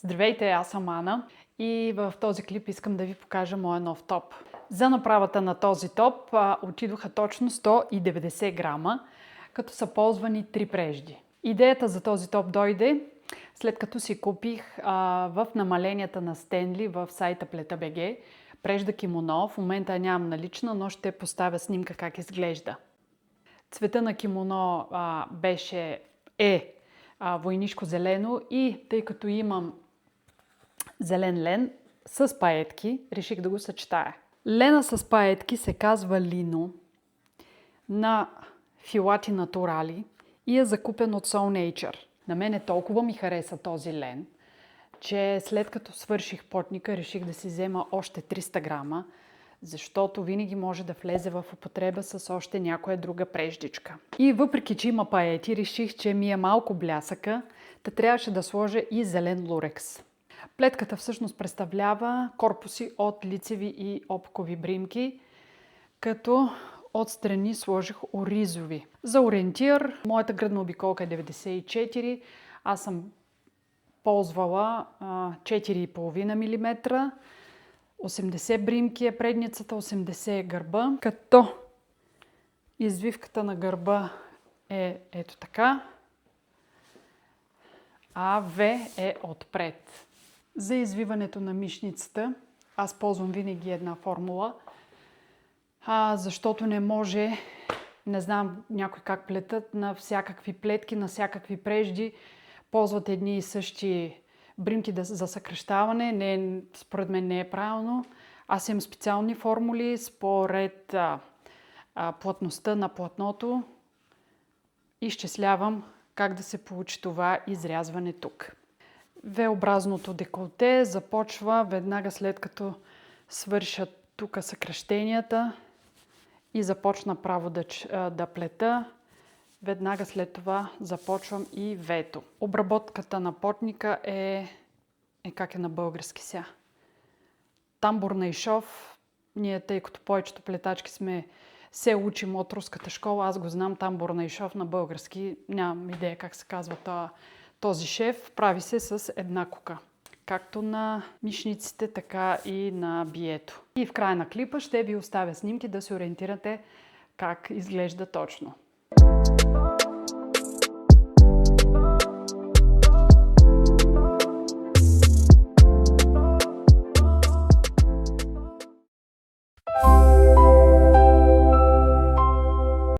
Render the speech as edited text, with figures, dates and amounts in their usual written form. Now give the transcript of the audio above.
Здравейте, аз съм Ана и в този клип искам да ви покажа моя нов топ. За направата на този топ отидоха точно 190 грама, като са ползвани 3 прежди. Идеята за този топ дойде след като си купих в намаленията на Стенли в сайта Плета.bg прежда кимоно. В момента я нямам налична, но ще поставя снимка как изглежда. Цвета на кимоно е войнишко зелено и тъй като имам зелен лен с паетки, реших да го съчетая. Лена с паетки се казва Лино на Филати Натурали и е закупен от Soul Nature. На мене толкова ми хареса този лен, че след като свърших потника, реших да си взема още 300 грама, защото винаги може да влезе в употреба с още някоя друга преждичка. И въпреки, че има паети, реших, че ми е малко блясъка, та трябваше да сложа и зелен лурекс. Плетката всъщност представлява корпуси от лицеви и опкови бримки, като отстрани сложих оризови. За ориентир, моята гръдна обиколка е 94, аз съм ползвала 4,5 мм, 80 бримки е предницата, 80 е гърба, като извивката на гърба е ето така, а В е отпред. За извиването на мишницата аз ползвам винаги една формула, защото не може, не знам някой как плетат, на всякакви плетки, на всякакви прежди, ползват едни и същи бримки за съкращаване. Според мен не е правилно. Аз имам специални формули според плътността на платното. Изчислявам как да се получи това изрязване тук. V-образното деколте започва веднага след като свършат тук съкращенията и започна право да плета. Веднага след това започвам и V-то. Обработката на потника е как е на български сега. Тамбурна и шов. Ние, тъй като повечето плетачки се учим от руската школа, аз го знам тамбурна и шов на български. Нямам идея как се казва този шев. Прави се с една кука. Както на мишниците, така и на бието. И в края на клипа ще ви оставя снимки да се ориентирате как изглежда точно.